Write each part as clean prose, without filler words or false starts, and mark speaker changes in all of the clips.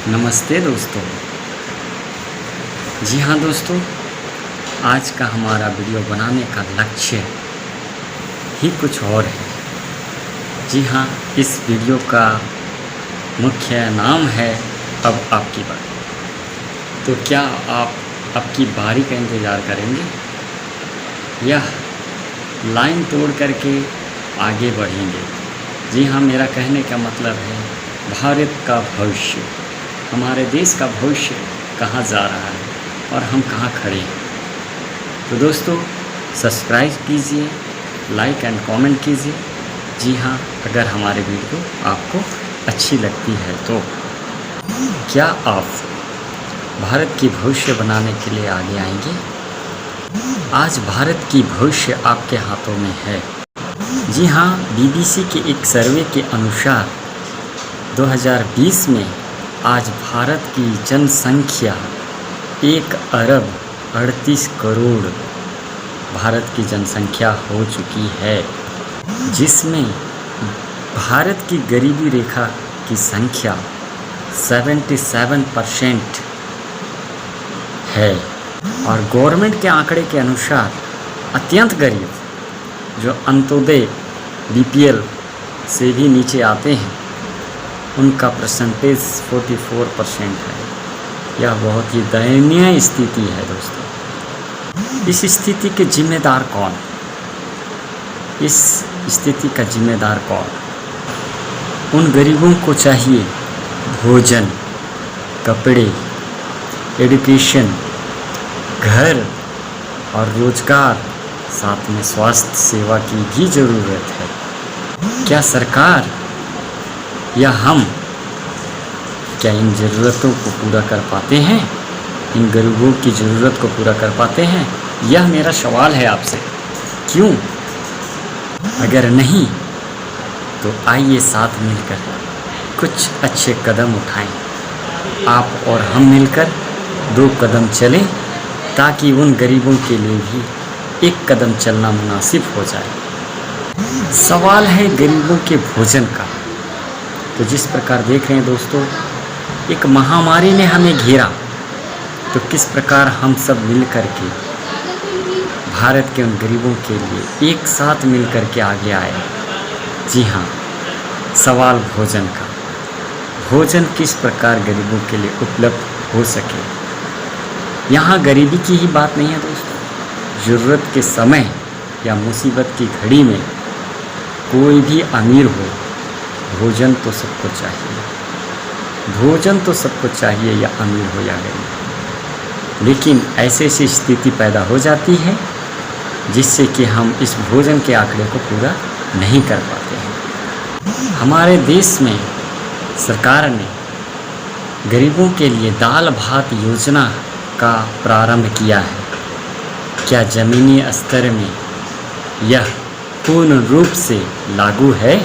Speaker 1: नमस्ते दोस्तों। जी हाँ दोस्तों, आज का हमारा वीडियो बनाने का लक्ष्य ही कुछ और है। जी हाँ, इस वीडियो का मुख्य नाम है अब आपकी बारी। तो क्या आप आपकी बारी का इंतज़ार करेंगे या लाइन तोड़ करके आगे बढ़ेंगे? जी हाँ, मेरा कहने का मतलब है भारत का भविष्य, हमारे देश का भविष्य कहाँ जा रहा है और हम कहाँ खड़े हैं। तो दोस्तों, सब्सक्राइब कीजिए, लाइक एंड कमेंट कीजिए। जी हाँ, अगर हमारे वीडियो आपको अच्छी लगती है तो क्या आप भारत की भविष्य बनाने के लिए आगे आएंगे? आज भारत की भविष्य आपके हाथों में है। जी हाँ, BBC के एक सर्वे के अनुसार 2020 में आज भारत की जनसंख्या 1 अरब 38 करोड़ भारत की जनसंख्या हो चुकी है, जिसमें भारत की गरीबी रेखा की संख्या 77% है। और गवर्नमेंट के आंकड़े के अनुसार अत्यंत गरीब, जो अंत्योदय BPL से भी नीचे आते हैं, उनका परसेंटेज 44% है। यह बहुत ही दयनीय स्थिति है दोस्तों। इस स्थिति के जिम्मेदार कौन? इस स्थिति का जिम्मेदार कौन? उन गरीबों को चाहिए भोजन, कपड़े, एजुकेशन, घर और रोजगार, साथ में स्वास्थ्य सेवा की भी ज़रूरत है। क्या सरकार या हम क्या इन ज़रूरतों को पूरा कर पाते हैं? इन गरीबों की ज़रूरत को पूरा कर पाते हैं? यह मेरा सवाल है आपसे। क्यों? अगर नहीं तो आइए साथ मिलकर कुछ अच्छे कदम उठाएं। आप और हम मिलकर 2 कदम चलें, ताकि उन गरीबों के लिए भी 1 कदम चलना मुनासिब हो जाए। सवाल है गरीबों के भोजन का। तो जिस प्रकार देख रहे हैं दोस्तों, एक महामारी ने हमें घेरा, तो किस प्रकार हम सब मिल कर के भारत के उन गरीबों के लिए एक साथ मिल कर के आगे आए। जी हाँ, सवाल भोजन का। भोजन किस प्रकार गरीबों के लिए उपलब्ध हो सके। यहाँ गरीबी की ही बात नहीं है दोस्तों। ज़रूरत के समय या मुसीबत की घड़ी में कोई भी अमीर हो, भोजन तो सबको चाहिए। भोजन तो सबको चाहिए, या अमीर हो या गरीब। लेकिन ऐसी स्थिति पैदा हो जाती है जिससे कि हम इस भोजन के आंकड़े को पूरा नहीं कर पाते हैं। हमारे देश में सरकार ने गरीबों के लिए दाल भात योजना का प्रारंभ किया है। क्या ज़मीनी स्तर में यह पूर्ण रूप से लागू है?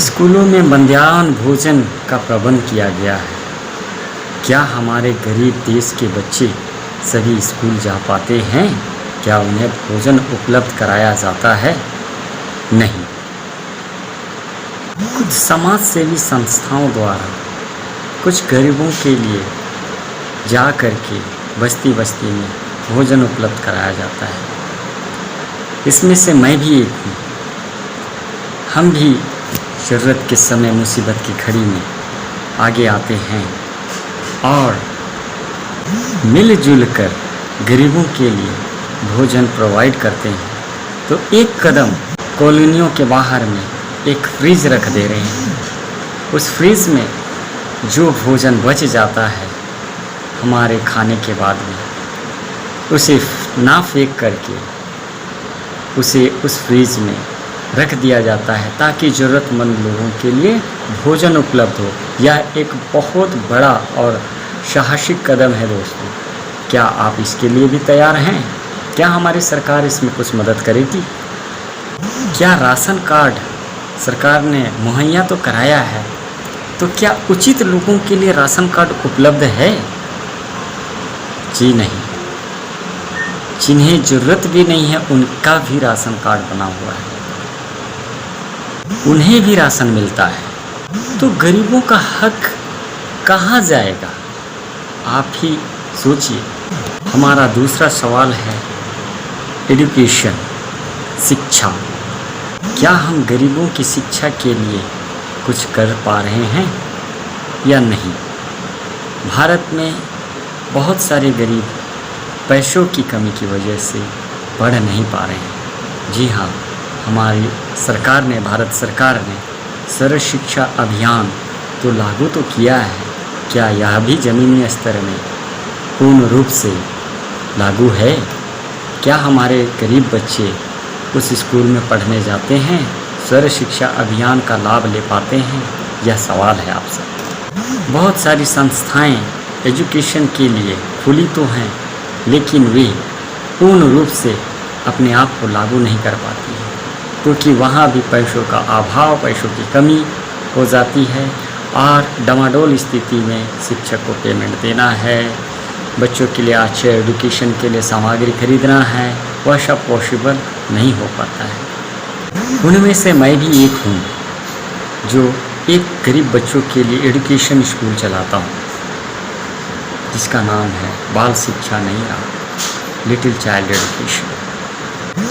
Speaker 1: स्कूलों में मध्याह्न भोजन का प्रबंध किया गया है। क्या हमारे गरीब देश के बच्चे सभी स्कूल जा पाते हैं? क्या उन्हें भोजन उपलब्ध कराया जाता है? नहीं। कुछ समाज सेवी संस्थाओं द्वारा कुछ गरीबों के लिए जा कर के बस्ती बस्ती में भोजन उपलब्ध कराया जाता है। इसमें से मैं भी एक हूँ। हम भी ज़रूरत के समय, मुसीबत की घड़ी में आगे आते हैं और मिलजुल कर गरीबों के लिए भोजन प्रोवाइड करते हैं। तो एक कदम कॉलोनियों के बाहर में एक फ्रिज रख दे रहे हैं। उस फ्रिज में जो भोजन बच जाता है हमारे खाने के बाद में, उसे ना फेंक करके उसे उस फ्रिज में रख दिया जाता है, ताकि ज़रूरतमंद लोगों के लिए भोजन उपलब्ध हो। यह एक बहुत बड़ा और साहसिक कदम है दोस्तों। क्या आप इसके लिए भी तैयार हैं? क्या हमारी सरकार इसमें कुछ मदद करेगी? क्या राशन कार्ड सरकार ने मुहैया तो कराया है, तो क्या उचित लोगों के लिए राशन कार्ड उपलब्ध है? जी नहीं। जिन्हें ज़रूरत भी नहीं है उनका भी राशन कार्ड बना हुआ है, उन्हें भी राशन मिलता है। तो गरीबों का हक कहाँ जाएगा? आप ही सोचिए। हमारा दूसरा सवाल है एजुकेशन, शिक्षा। क्या हम गरीबों की शिक्षा के लिए कुछ कर पा रहे हैं या नहीं? भारत में बहुत सारे गरीब पैसों की कमी की वजह से पढ़ नहीं पा रहे हैं। जी हाँ, हमारी सरकार ने, भारत सरकार ने सर्व शिक्षा अभियान तो लागू तो किया है, क्या यह भी ज़मीनी स्तर में पूर्ण रूप से लागू है? क्या हमारे गरीब बच्चे उस स्कूल में पढ़ने जाते हैं, सर्व शिक्षा अभियान का लाभ ले पाते हैं? यह सवाल है आपसे। बहुत सारी संस्थाएं एजुकेशन के लिए खुली तो हैं, लेकिन वे पूर्ण रूप से अपने आप को लागू नहीं कर पाती हैं, क्योंकि वहाँ भी पैसों का अभाव, पैसों की कमी हो जाती है और डमाडोल स्थिति में शिक्षक को पेमेंट देना है, बच्चों के लिए अच्छे एजुकेशन के लिए सामग्री खरीदना है, वह सब पॉसिबल नहीं हो पाता है। उनमें से मैं भी एक हूँ जो एक गरीब बच्चों के लिए एजुकेशन स्कूल चलाता हूँ, जिसका नाम है बाल शिक्षा नहीं रहा, लिटिल चाइल्ड एजुकेशन।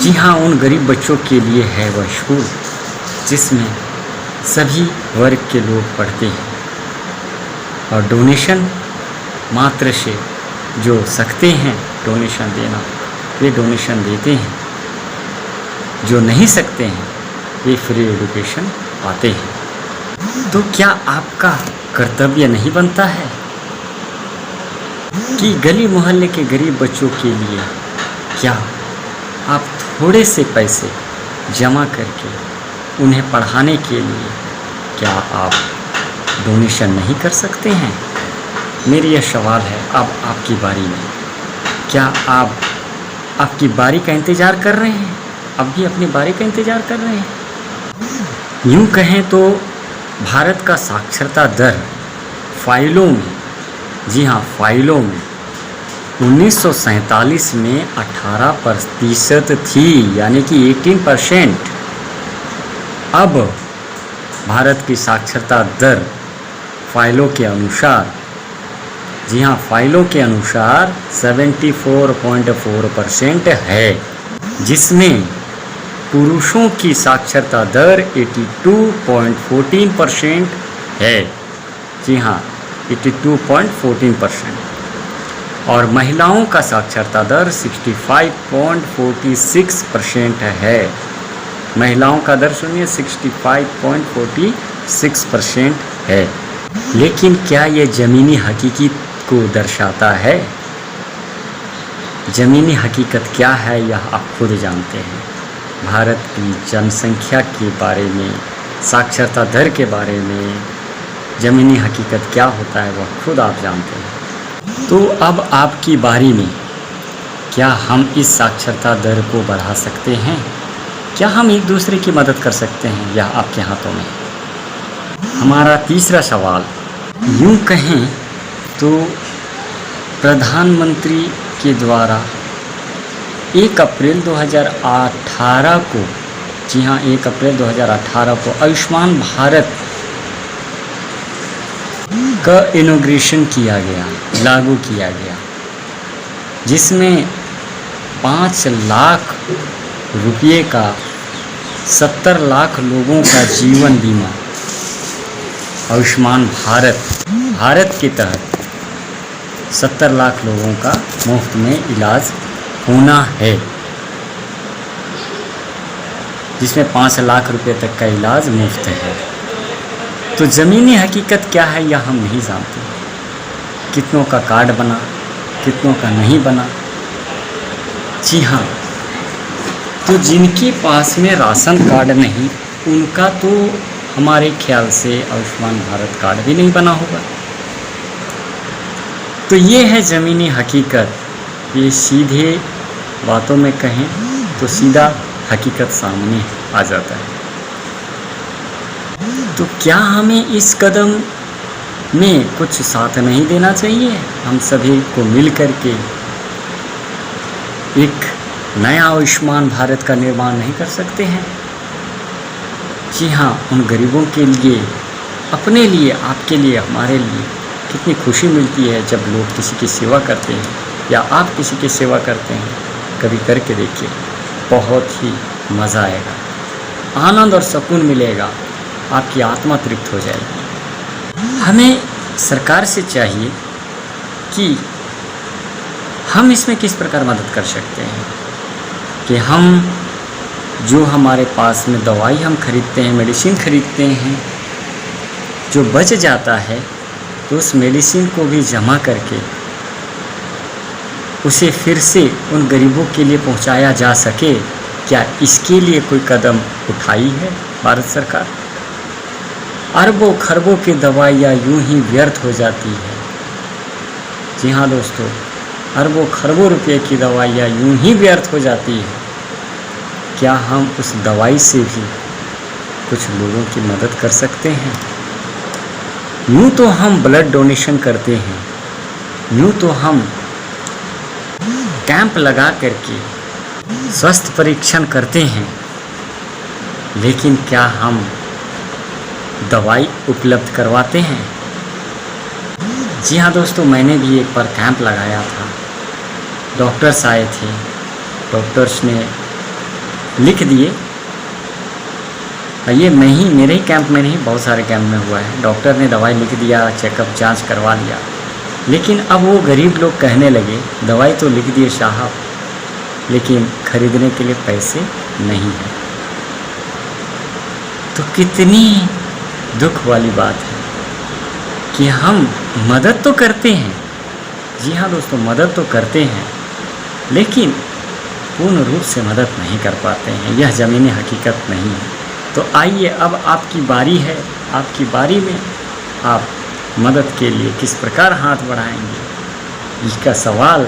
Speaker 1: जी हाँ, उन गरीब बच्चों के लिए है वह स्कूल जिसमें सभी वर्ग के लोग पढ़ते हैं और डोनेशन मात्र से जो सकते हैं डोनेशन देना, वे डोनेशन देते हैं, जो नहीं सकते हैं वे फ्री एजुकेशन पाते हैं। तो क्या आपका कर्तव्य नहीं बनता है कि गली मोहल्ले के गरीब बच्चों के लिए क्या आप थोड़े से पैसे जमा करके उन्हें पढ़ाने के लिए क्या आप डोनेशन नहीं कर सकते हैं? मेरी यह सवाल है अब आपकी बारी में। क्या आप आपकी बारी का इंतज़ार कर रहे हैं? अब भी अपनी बारी का इंतज़ार कर रहे हैं? यूँ कहें तो भारत का साक्षरता दर फाइलों में, जी हाँ फाइलों में 1947 में 18% थी, यानी कि 18%। अब भारत की साक्षरता दर फाइलों के अनुसार, जी हाँ फाइलों के अनुसार 74.4% है, जिसमें पुरुषों की साक्षरता दर 82.14% है। जी हाँ 82.14%। और महिलाओं का साक्षरता दर 65.46% है। महिलाओं का दर सुनिए 65.46% है। लेकिन क्या ये ज़मीनी हकीकत को दर्शाता है? ज़मीनी हकीकत क्या है यह आप खुद जानते हैं। भारत की जनसंख्या के बारे में, साक्षरता दर के बारे में ज़मीनी हकीकत क्या होता है वह खुद आप जानते हैं। तो अब आपकी बारी में, क्या हम इस साक्षरता दर को बढ़ा सकते हैं? क्या हम एक दूसरे की मदद कर सकते हैं? यह आपके हाथों में। हमारा तीसरा सवाल, यूँ कहें तो प्रधानमंत्री के द्वारा 1 अप्रैल 2018 को, जी हाँ 1 अप्रैल 2018 को आयुष्मान भारत का इनॉग्रेशन किया गया, लागू किया गया, जिसमें 5 लाख रुपये का 70 लाख लोगों का जीवन बीमा आयुष्मान भारत के तहत 70 लाख लोगों का मुफ्त में इलाज होना है, जिसमें 5 लाख रुपए तक का इलाज मुफ्त है। तो ज़मीनी हकीकत क्या है यह हम नहीं जानते। कितनों का कार्ड बना, कितनों का नहीं बना। जी हाँ, तो जिनके पास में राशन कार्ड नहीं, उनका तो हमारे ख्याल से आयुष्मान भारत कार्ड भी नहीं बना होगा। तो ये है ज़मीनी हकीकत। ये सीधे बातों में कहें तो सीधा हकीकत सामने आ जाता है। तो क्या हमें इस कदम में कुछ साथ नहीं देना चाहिए? हम सभी को मिल कर के एक नया आयुष्मान भारत का निर्माण नहीं कर सकते हैं? जी हाँ, उन गरीबों के लिए अपने लिए, आपके लिए, हमारे लिए कितनी खुशी मिलती है जब लोग किसी की सेवा करते हैं या आप किसी की सेवा करते हैं। कभी करके देखिए, बहुत ही मज़ा आएगा, आनंद और सुकून मिलेगा, आपकी आत्मा तृप्त हो जाएगी। हमें सरकार से चाहिए कि हम इसमें किस प्रकार मदद कर सकते हैं कि हम जो हमारे पास में दवाई हम खरीदते हैं, मेडिसिन खरीदते हैं, जो बच जाता है तो उस मेडिसिन को भी जमा करके उसे फिर से उन गरीबों के लिए पहुंचाया जा सके। क्या इसके लिए कोई कदम उठाई है भारत सरकार? अरबों खरबों की दवाइयाँ यूं ही व्यर्थ हो जाती है। जी हाँ दोस्तों, अरबों खरबों रुपए की दवाइयाँ यूं ही व्यर्थ हो जाती है। क्या हम उस दवाई से भी कुछ लोगों की मदद कर सकते हैं? यूं तो हम ब्लड डोनेशन करते हैं, यूं तो हम कैंप लगा करके स्वास्थ्य परीक्षण करते हैं, लेकिन क्या हम दवाई उपलब्ध करवाते हैं? जी हाँ दोस्तों, मैंने भी एक बार कैंप लगाया था। डॉक्टर्स आए थे, डॉक्टर्स ने लिख दिए, ये मेरे ही कैंप में नहीं, बहुत सारे कैंप में हुआ है। डॉक्टर ने दवाई लिख दिया, चेकअप जांच करवा लिया, लेकिन अब वो गरीब लोग कहने लगे दवाई तो लिख दिए साहब, लेकिन खरीदने के लिए पैसे नहीं है। तो कितनी दुख वाली बात है कि हम मदद तो करते हैं, जी हाँ दोस्तों, मदद तो करते हैं, लेकिन पूर्ण रूप से मदद नहीं कर पाते हैं। यह ज़मीनी हकीकत नहीं है। तो आइए, अब आपकी बारी है, आपकी बारी में आप मदद के लिए किस प्रकार हाथ बढ़ाएंगे, इसका सवाल,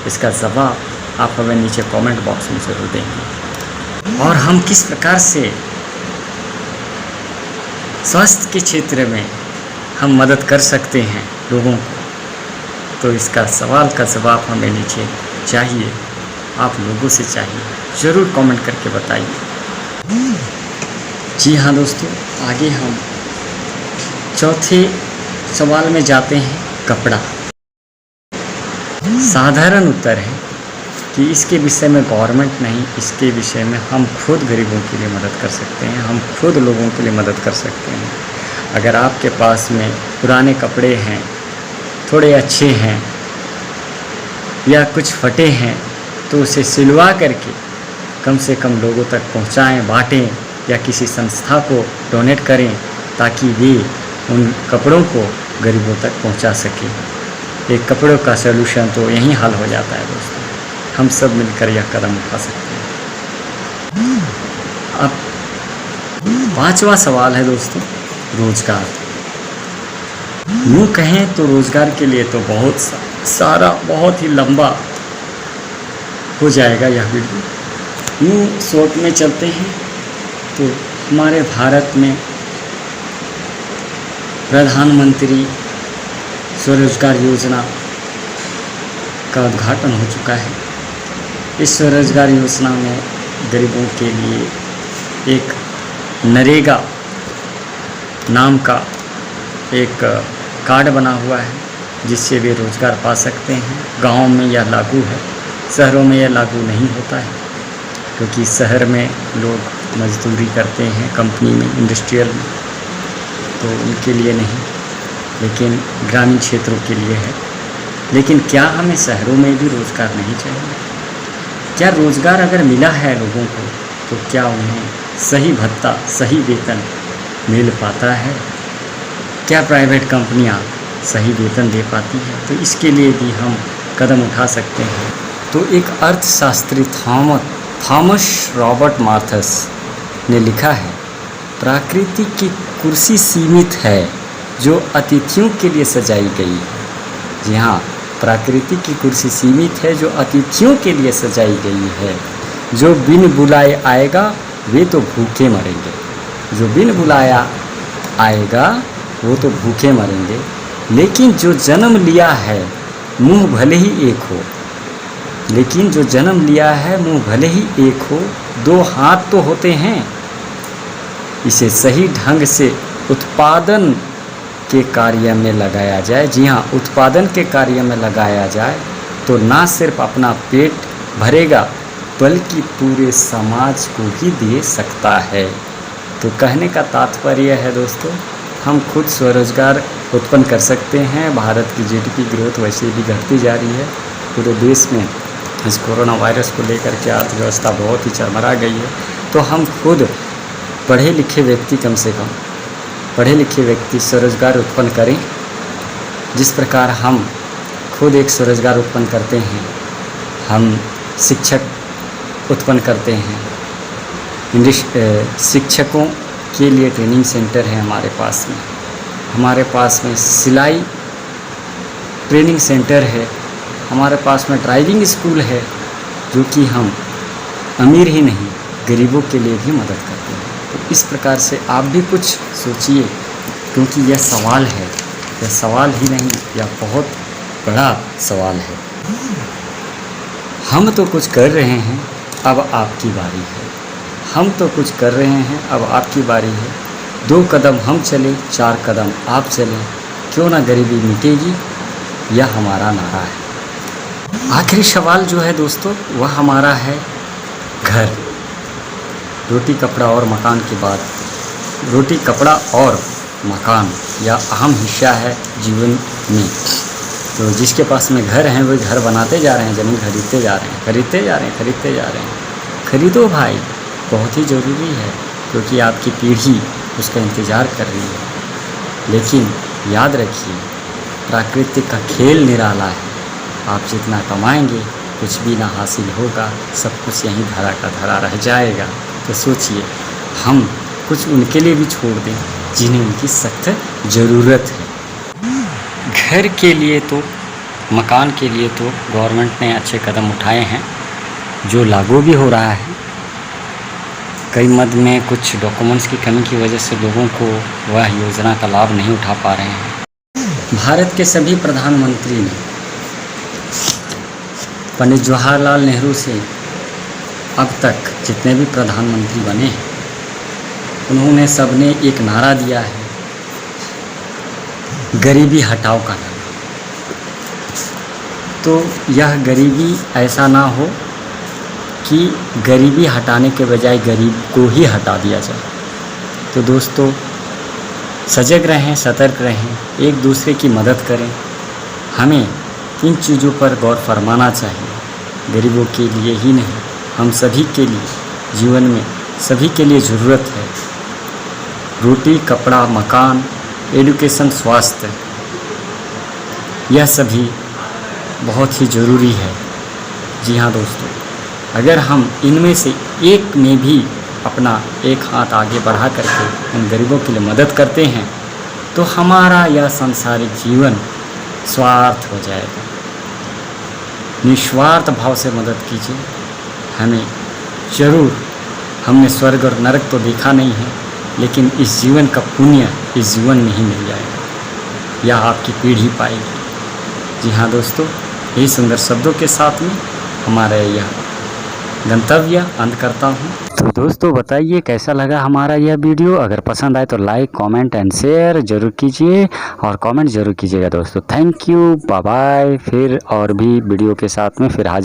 Speaker 1: इसका जवाब आप हमें नीचे कमेंट बॉक्स में ज़रूर देंगे। और हम किस प्रकार से स्वास्थ्य के क्षेत्र में हम मदद कर सकते हैं लोगों को, तो इसका सवाल का जवाब हमें नीचे चाहिए, आप लोगों से चाहिए, ज़रूर कमेंट करके बताइए। जी हाँ दोस्तों, आगे हम चौथे सवाल में जाते हैं। कपड़ा साधारण उत्तर है कि इसके विषय में गवर्नमेंट नहीं, इसके विषय में हम खुद गरीबों के लिए मदद कर सकते हैं, हम खुद लोगों के लिए मदद कर सकते हैं। अगर आपके पास में पुराने कपड़े हैं, थोड़े अच्छे हैं या कुछ फटे हैं, तो उसे सिलवा करके कम से कम लोगों तक पहुंचाएं, बांटें या किसी संस्था को डोनेट करें, ताकि वे उन कपड़ों को गरीबों तक पहुंचा सकें। एक कपड़ों का सलूशन तो यहीं हल हो जाता है दोस्तों, हम सब मिलकर यह कदम उठा सकते हैं। अब पांचवा सवाल है दोस्तों, रोजगार। यूँ कहें तो रोजगार के लिए तो बहुत सारा, बहुत ही लंबा हो जाएगा यह वीडियो। यूँ शॉर्ट में चलते हैं तो हमारे भारत में प्रधानमंत्री स्वरोजगार योजना का उद्घाटन हो चुका है। इस स्वरोजगार योजना में गरीबों के लिए एक नरेगा नाम का एक कार्ड बना हुआ है, जिससे वे रोज़गार पा सकते हैं। गाँव में यह लागू है, शहरों में यह लागू नहीं होता है, क्योंकि शहर में लोग मजदूरी करते हैं, कंपनी में, इंडस्ट्रियल में, तो उनके लिए नहीं, लेकिन ग्रामीण क्षेत्रों के लिए है। लेकिन क्या हमें शहरों में भी रोज़गार नहीं चाहिए? क्या रोज़गार अगर मिला है लोगों को, तो क्या उन्हें सही भत्ता, सही वेतन मिल पाता है? क्या प्राइवेट कंपनियां सही वेतन दे पाती हैं? तो इसके लिए भी हम कदम उठा सकते हैं। तो एक अर्थशास्त्री थॉमस रॉबर्ट मार्थस ने लिखा है, प्रकृति की कुर्सी सीमित है जो अतिथियों के लिए सजाई गई है। जी हाँ, प्रकृति की कुर्सी सीमित है जो अतिथियों के लिए सजाई गई है। जो बिन बुलाए आएगा वे तो भूखे मरेंगे। जो बिन बुलाया आएगा वो तो भूखे मरेंगे, लेकिन जो जन्म लिया है मुँह भले ही एक हो, लेकिन जो जन्म लिया है मुँह भले ही एक हो, दो हाथ तो होते हैं। इसे सही ढंग से उत्पादन के कार्य में लगाया जाए, जी हाँ, उत्पादन के कार्य में लगाया जाए तो ना सिर्फ अपना पेट भरेगा बल्कि पूरे समाज को भी दे सकता है। तो कहने का तात्पर्य है दोस्तों, हम खुद स्वरोजगार उत्पन्न कर सकते हैं। भारत की जीडीपी ग्रोथ वैसे भी घटती जा रही है। पूरे देश में इस कोरोना वायरस को लेकर के अर्थव्यवस्था बहुत ही चरमरा गई है। तो हम खुद पढ़े लिखे व्यक्ति, कम से कम पढ़े लिखे व्यक्ति स्वरोजगार उत्पन्न करें। जिस प्रकार हम खुद एक स्वरोजगार उत्पन्न करते हैं, हम शिक्षक उत्पन्न करते हैं। शिक्षकों के लिए ट्रेनिंग सेंटर है हमारे पास में, हमारे पास में सिलाई ट्रेनिंग सेंटर है, हमारे पास में ड्राइविंग स्कूल है, जो कि हम अमीर ही नहीं गरीबों के लिए भी मदद करते हैं। तो इस प्रकार से आप भी कुछ सोचिए, क्योंकि यह सवाल है, यह सवाल ही नहीं, यह बहुत बड़ा सवाल है। हम तो कुछ कर रहे हैं, अब आपकी बारी है। हम तो कुछ कर रहे हैं, अब आपकी बारी है। 2 कदम हम चलें, 4 कदम आप चलें, क्यों ना गरीबी मिटेगी, यह हमारा नारा है। आखिरी सवाल जो है दोस्तों, वह हमारा है घर। रोटी कपड़ा और मकान के बाद रोटी कपड़ा और मकान यह अहम हिस्सा है जीवन में। तो जिसके पास में घर हैं वो घर बनाते जा रहे हैं, ज़मीन खरीदते जा रहे हैं, खरीदते जा रहे हैं, खरीदते जा रहे हैं। खरीदो भाई, बहुत ही ज़रूरी है, क्योंकि आपकी पीढ़ी उसका इंतज़ार कर रही है। लेकिन याद रखिए, प्रकृति का खेल निराला है। आप जितना कमाएंगे कुछ भी ना हासिल होगा, सब कुछ यहीं धरा का धरा रह जाएगा। तो सोचिए, हम कुछ उनके लिए भी छोड़ दें जिन्हें उनकी सख्त ज़रूरत है। घर के लिए तो, मकान के लिए तो गवर्नमेंट ने अच्छे कदम उठाए हैं, जो लागू भी हो रहा है। कई मद में कुछ डॉक्यूमेंट्स की कमी की वजह से लोगों को वह योजना का लाभ नहीं उठा पा रहे हैं। भारत के सभी प्रधानमंत्री ने पंडित जवाहरलाल नेहरू से अब तक जितने भी प्रधानमंत्री बने हैं, उन्होंने सबने एक नारा दिया है, गरीबी हटाओ का नारा। तो यह गरीबी ऐसा ना हो कि गरीबी हटाने के बजाय गरीब को ही हटा दिया जाए। तो दोस्तों, सजग रहें, सतर्क रहें, एक दूसरे की मदद करें। हमें इन चीज़ों पर गौर फरमाना चाहिए। गरीबों के लिए ही नहीं, हम सभी के लिए, जीवन में सभी के लिए ज़रूरत है। रोटी कपड़ा मकान, एजुकेशन, स्वास्थ्य, यह सभी बहुत ही ज़रूरी है। जी हाँ दोस्तों, अगर हम इनमें से एक में भी अपना एक हाथ आगे बढ़ा करके उन गरीबों के लिए मदद करते हैं, तो हमारा यह सांसारिक जीवन स्वार्थ हो जाएगा। निस्वार्थ भाव से मदद कीजिए। हमें ज़रूर, हमने स्वर्ग और नरक तो देखा नहीं है, लेकिन इस जीवन का पुण्य इस जीवन में ही मिल जाएगा, यह आपकी पीढ़ी पाएगी। जी हाँ दोस्तों, यही सुंदर शब्दों के साथ में हमारा यह गंतव्य अंत करता हूँ। तो दोस्तों बताइए कैसा लगा हमारा यह वीडियो। अगर पसंद आए तो लाइक कमेंट एंड शेयर जरूर कीजिए, और कमेंट जरूर कीजिएगा दोस्तों। Thank you, bye bye. फिर और भी वीडियो के साथ में फिर हाजिर